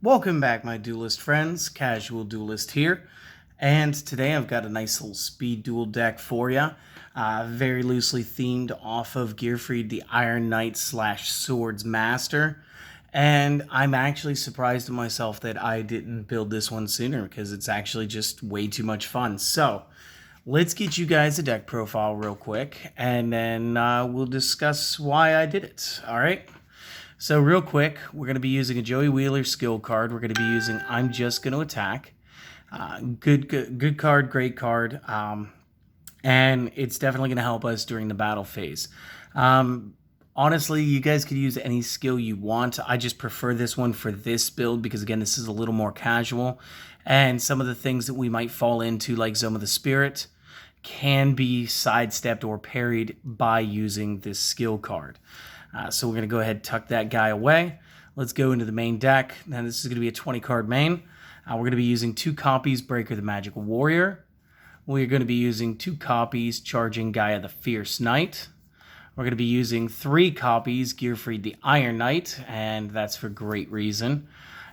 Welcome back, my duelist friends. Casual Duelist here. And today I've got a nice little speed duel deck for you. Very loosely themed off of Gearfried, the Iron Knight slash Swords Master. And I'm actually surprised at myself that I didn't build this one sooner because it's actually just way too much fun. So let's get you guys a deck profile real quick and then we'll discuss why I did it. All right. So real quick, we're going to be using a Joey Wheeler skill card. We're going to be using I'm Just Going to Attack. Good card, great card. And it's definitely going to help us during the battle phase. Honestly, you guys could use any skill you want. I just prefer this one for this build because, again, this is a little more casual. And some of the things that we might fall into, like Zone of the Spirit, can be sidestepped or parried by using this skill card. So we're going to go ahead and tuck that guy away. Let's go into the main deck. Now this is going to be a 20-card main. We're going to be using 2 copies Breaker the Magical Warrior. We're going to be using 2 copies Charging Gaia the Fierce Knight. We're going to be using 3 copies Gearfried the Iron Knight, and that's for great reason.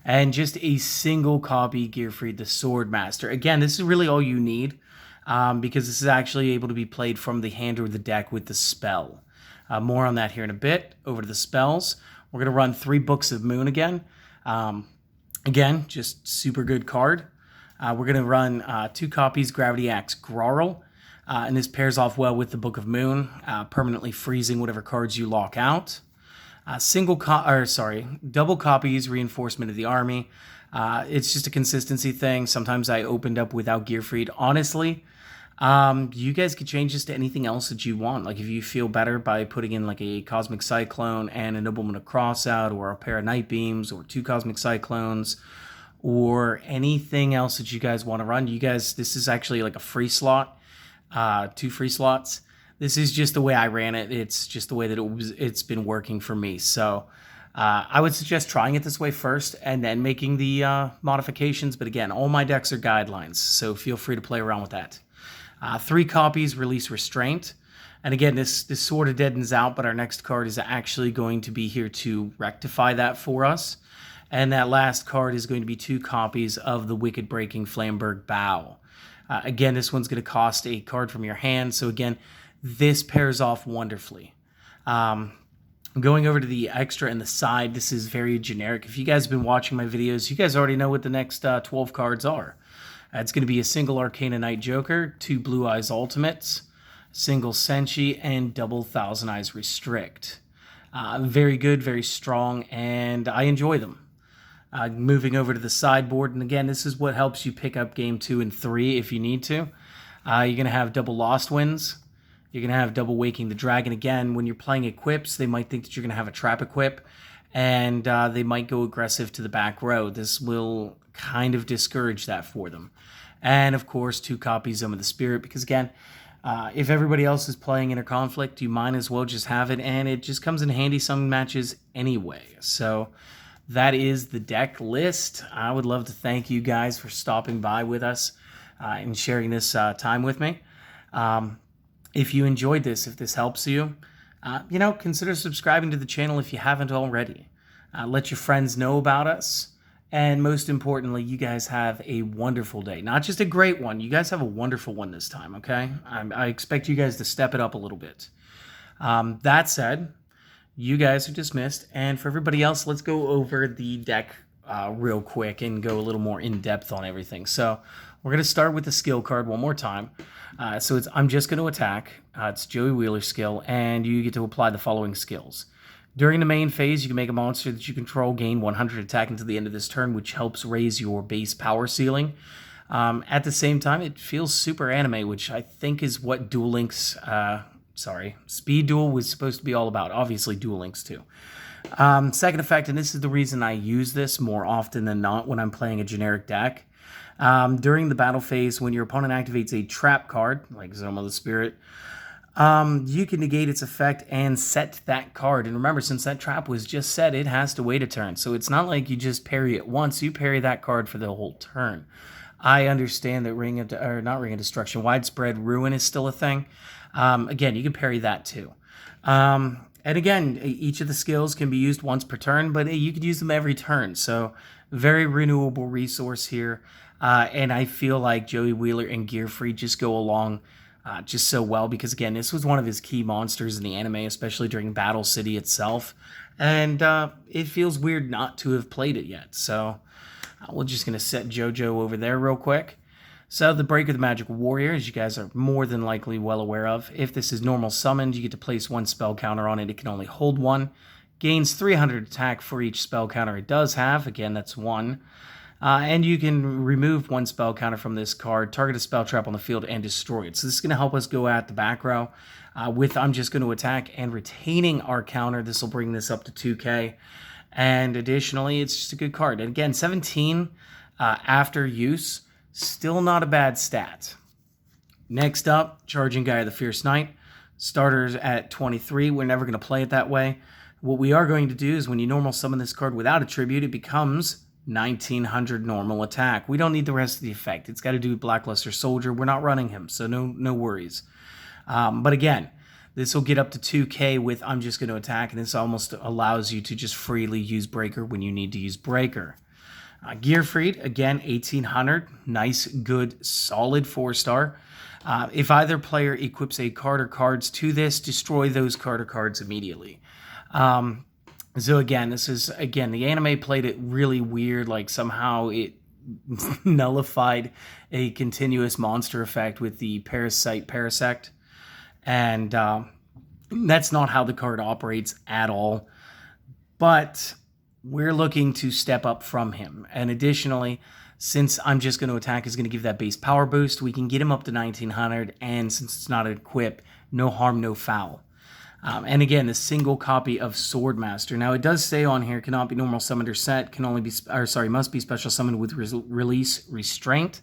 And just a single copy Gearfried the Sword Master. Again, this is really all you need because this is actually able to be played from the hand or the deck with the spell. More on that here in a bit. Over to the spells. We're going to run 3 Books of Moon again. Again, just super good card. We're going to run 2 copies Gravity Axe Grarl. And this pairs off well with the Book of Moon, permanently freezing whatever cards you lock out. Double copies Reinforcement of the Army. It's just a consistency thing. Sometimes I opened up without Gearfried. Honestly, you guys could change this to anything else that you want. Like if you feel better by putting in like a Cosmic Cyclone and a Nobleman of Crossout, or a pair of Night Beams, or 2 Cosmic Cyclones, or anything else that you guys want to run. You guys, this is actually like a free slot, 2 free slots. This is just the way I ran it. It's just the way that it's been working for me. So I would suggest trying it this way first and then making the modifications. But again, all my decks are guidelines, so feel free to play around with that. 3 copies Release Restraint. And again, this sort of deadens out, but our next card is actually going to be here to rectify that for us. And that last card is going to be 2 copies of the Wicked Breaking Flamberg Bow. Again, this one's going to cost a card from your hand. So again, this pairs off wonderfully. Going over to the extra and the side, this is very generic. If you guys have been watching my videos, you guys already know what the next 12 cards are. It's going to be a single Arcana Knight Joker, 2 Blue Eyes Ultimates, single Senshi, and double Thousand Eyes Restrict. Very good, very strong, and I enjoy them. Moving over to the sideboard, and again, this is what helps you pick up game 2 and 3 if you need to. You're going to have double Lost Winds. You're going to have double Waking the Dragon. Again, when you're playing equips, they might think that you're going to have a trap equip, and they might go aggressive to the back row. This will kind of discourage that for them. And of course, 2 copies of the Spirit, because again, if everybody else is playing Inner Conflict, you might as well just have it, and it just comes in handy some matches anyway. So that is the deck list. I would love to thank you guys for stopping by with us and sharing this time with me. If you enjoyed this, if this helps you, consider subscribing to the channel if you haven't already. Let your friends know about us. And most importantly, you guys have a wonderful day. Not just a great one. You guys have a wonderful one this time, okay? I expect you guys to step it up a little bit. That said, you guys are dismissed. And for everybody else, let's go over the deck real quick and go a little more in-depth on everything. So we're going to start with the skill card one more time. So it's I'm Just Going to Attack. It's Joey Wheeler's skill, and you get to apply the following skills. During the main phase, you can make a monster that you control gain 100 attack until the end of this turn, which helps raise your base power ceiling. At the same time, it feels super anime, which I think is what Duel Links, Speed Duel was supposed to be all about. Obviously, Duel Links too. Second effect, and this is the reason I use this more often than not when I'm playing a generic deck. During the battle phase, when your opponent activates a trap card, like Zone of the Spirit, you can negate its effect and set that card. And remember, since that trap was just set, it has to wait a turn. So it's not like you just parry it once. You parry that card for the whole turn. I understand that Destruction, Widespread Ruin is still a thing. Again, you can parry that too. And again, each of the skills can be used once per turn, but you could use them every turn. So very renewable resource here. And I feel like Joey Wheeler and Gearfried just go along just so well because, again, this was one of his key monsters in the anime, especially during Battle City itself. And it feels weird not to have played it yet. So we're just going to set JoJo over there real quick. So the Break of the Magic Warrior, as you guys are more than likely well aware of, if this is normal summoned, you get to place one spell counter on it. It can only hold one. Gains 300 attack for each spell counter it does have. Again, that's one. And you can remove one spell counter from this card, target a spell trap on the field, and destroy it. So this is going to help us go at the back row with I'm just going to attack and retaining our counter. This will bring this up to 2k. And additionally, it's just a good card. And again, 17 after use. Still not a bad stat. Next up, Charging Guy of the Fierce Knight. Starters at 23. We're never going to play it that way. What we are going to do is when you normal summon this card without a tribute, it becomes 1900 normal attack. We don't need the rest of the effect. It's got to do with Blackluster Soldier. We're not running him, so no worries. But again, this will get up to 2k with I'm just going to attack, and this almost allows you to just freely use Breaker when you need to use Breaker. Gearfried, again, 1800. Nice, good, solid 4-star. If either player equips a card or cards to this, destroy those card or cards immediately. So again, the anime played it really weird, like somehow it nullified a continuous monster effect with the Parasect. And that's not how the card operates at all. But we're looking to step up from him. And additionally, since I'm just going to attack is going to give that base power boost, we can get him up to 1900. And since it's not an equip, no harm, no foul. And again, the single copy of Swordmaster. Now, it does say on here, cannot be normal summoned or set, must be special summoned with release restraint.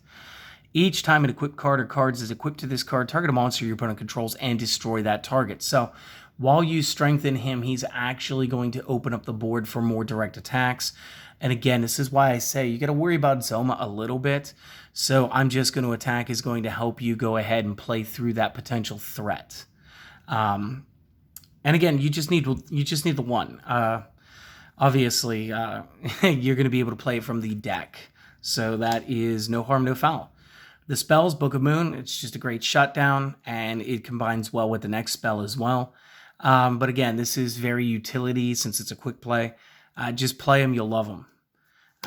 Each time an equipped card or cards is equipped to this card, target a monster your opponent controls and destroy that target. So while you strengthen him, he's actually going to open up the board for more direct attacks. And again, this is why I say you got to worry about Zoma a little bit. So I'm just going to attack is going to help you go ahead and play through that potential threat. And again, you just need the one. Obviously, you're going to be able to play it from the deck. So that is no harm, no foul. The spells, Book of Moon, it's just a great shutdown, and it combines well with the next spell as well. But again, this is very utility since it's a quick play. Just play them, you'll love them.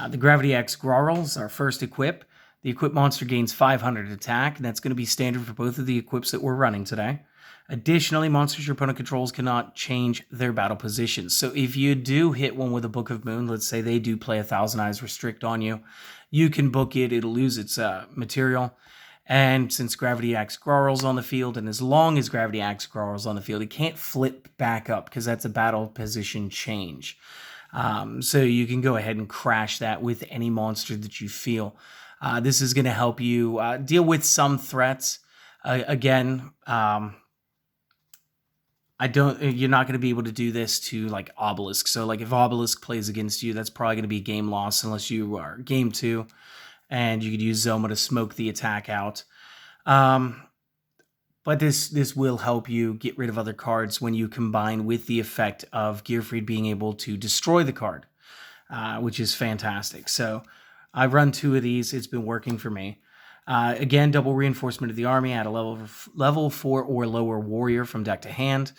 The Gravity X Grarls, our first equip. The equip monster gains 500 attack, and that's going to be standard for both of the equips that we're running today. Additionally, monsters your opponent controls cannot change their battle positions. So if you do hit one with a Book of Moon, let's say they do play a Thousand Eyes Restrict on you, you can book it, it'll lose its material. And since Gravity Axe Grarl's on the field, and as long as Gravity Axe Grarl's on the field, it can't flip back up because that's a battle position change. So you can go ahead and crash that with any monster that you feel. This is going to help you deal with some threats. You're not going to be able to do this to like Obelisk. So like if Obelisk plays against you, that's probably going to be game loss unless you are game 2. And you could use Zoma to smoke the attack out. But this will help you get rid of other cards when you combine with the effect of Gearfried being able to destroy the card, which is fantastic. So I've run 2 of these. It's been working for me. Again, double reinforcement of the army at a level 4 or lower warrior from deck to hand.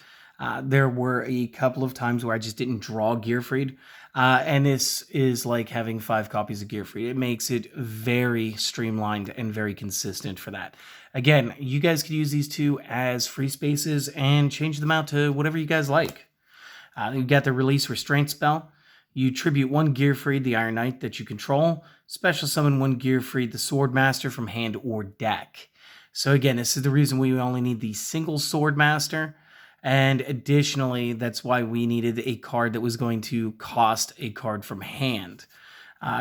There were a couple of times where I just didn't draw Gearfried. And this is like having 5 copies of Gearfried. It makes it very streamlined and very consistent for that. Again, you guys could use these 2 as free spaces and change them out to whatever you guys like. You've got the Release Restraint spell. You tribute 1 Gearfried, the Iron Knight that you control. Special summon 1 Gearfried, the Swordmaster from hand or deck. So again, this is the reason we only need the single Swordmaster. And additionally, that's why we needed a card that was going to cost a card from hand.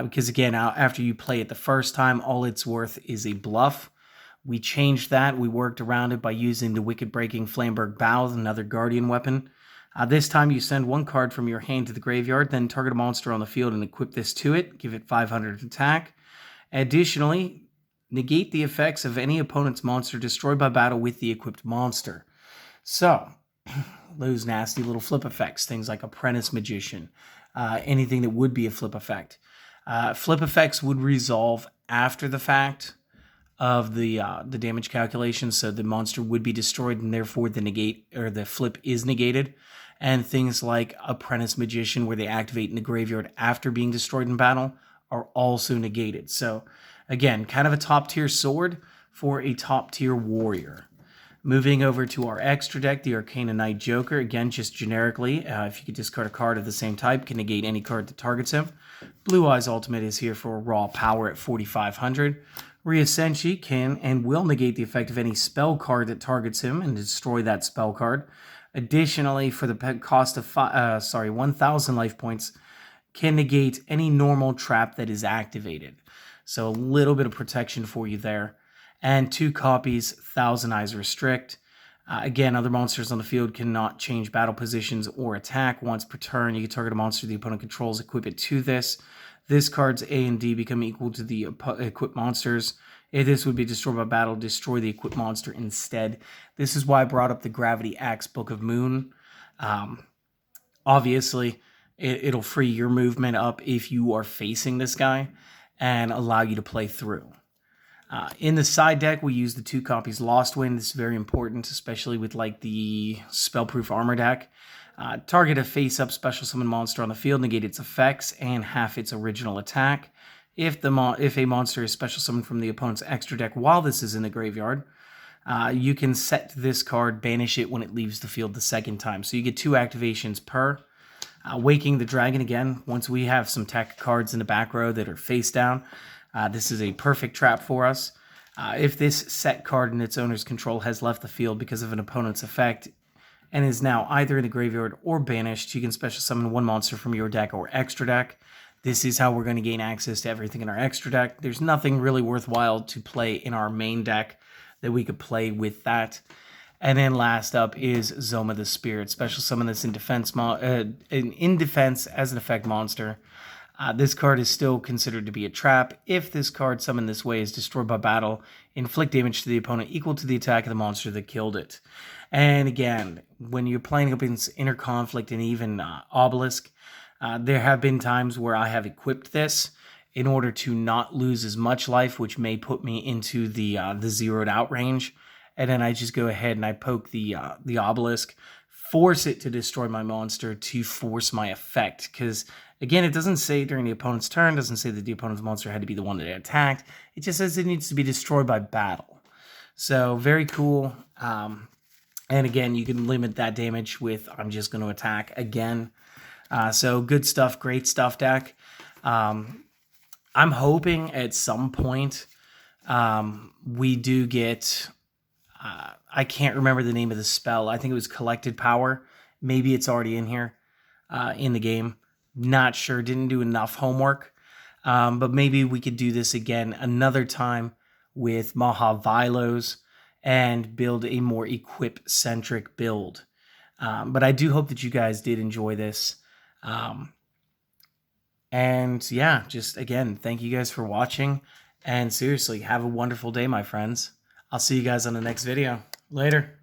Because again, after you play it the first time, all it's worth is a bluff. We changed that. We worked around it by using the Wicked Breaking Flamberg Bow, another Guardian weapon. This time you send 1 card from your hand to the graveyard, then target a monster on the field and equip this to it. Give it 500 attack. Additionally, negate the effects of any opponent's monster destroyed by battle with the equipped monster. So, those nasty little flip effects, things like Apprentice Magician, anything that would be a flip effect. Flip effects would resolve after the fact of the damage calculation, so the monster would be destroyed, and therefore the flip is negated. And things like Apprentice Magician, where they activate in the graveyard after being destroyed in battle, are also negated. So again, kind of a top tier sword for a top tier warrior. Moving over to our extra deck, the Arcana Knight Joker. Again, just generically, if you could discard a card of the same type, can negate any card that targets him. Blue Eyes Ultimate is here for raw power at 4,500. Reascensi can and will negate the effect of any spell card that targets him and destroy that spell card. Additionally, for the cost of 1,000 life points, can negate any normal trap that is activated. So a little bit of protection for you there. And 2 copies, Thousand Eyes Restrict. Again, other monsters on the field cannot change battle positions or attack. Once per turn, you can target a monster the opponent controls, equip it to this. This card's A and D become equal to the equipped monsters. If this would be destroyed by battle, destroy the equipped monster instead. This is why I brought up the Gravity Axe Book of Moon. Obviously, it'll free your movement up if you are facing this guy and allow you to play through. In the side deck, we use the 2 copies Lost Wind. This is very important, especially with like the Spellproof Armor deck. Target a face-up special summon monster on the field, negate its effects and half its original attack. If a monster is special summoned from the opponent's extra deck while this is in the graveyard, you can set this card, banish it when it leaves the field the second time. So you get 2 activations per. Waking the Dragon again. Once we have some tech cards in the back row that are face down, this is a perfect trap for us. If this set card in its owner's control has left the field because of an opponent's effect and is now either in the graveyard or banished, you can special summon 1 monster from your deck or extra deck. This is how we're going to gain access to everything in our extra deck. There's nothing really worthwhile to play in our main deck that we could play with that. And then last up is Zoma the Spirit. Special summon this in defense as an effect monster. This card is still considered to be a trap. If this card summoned this way is destroyed by battle, inflict damage to the opponent equal to the attack of the monster that killed it. And again, when you're playing against Inner Conflict and even Obelisk, there have been times where I have equipped this in order to not lose as much life, which may put me into the zeroed out range. And then I just go ahead and I poke the Obelisk, force it to destroy my monster to force my effect. Because, again, it doesn't say during the opponent's turn, doesn't say that the opponent's monster had to be the one that attacked. It just says it needs to be destroyed by battle. So, very cool. And again, you can limit that damage with I'm just going to attack again. So, good stuff, great stuff, deck. I'm hoping at some point we do get... I can't remember the name of the spell. I think it was Collected Power. Maybe it's already in here in the game. Not sure. Didn't do enough homework. But maybe we could do this again another time with Mahavilos and build a more equip-centric build. But I do hope that you guys did enjoy this. And yeah, just again, thank you guys for watching. And seriously, have a wonderful day, my friends. I'll see you guys on the next video. Later.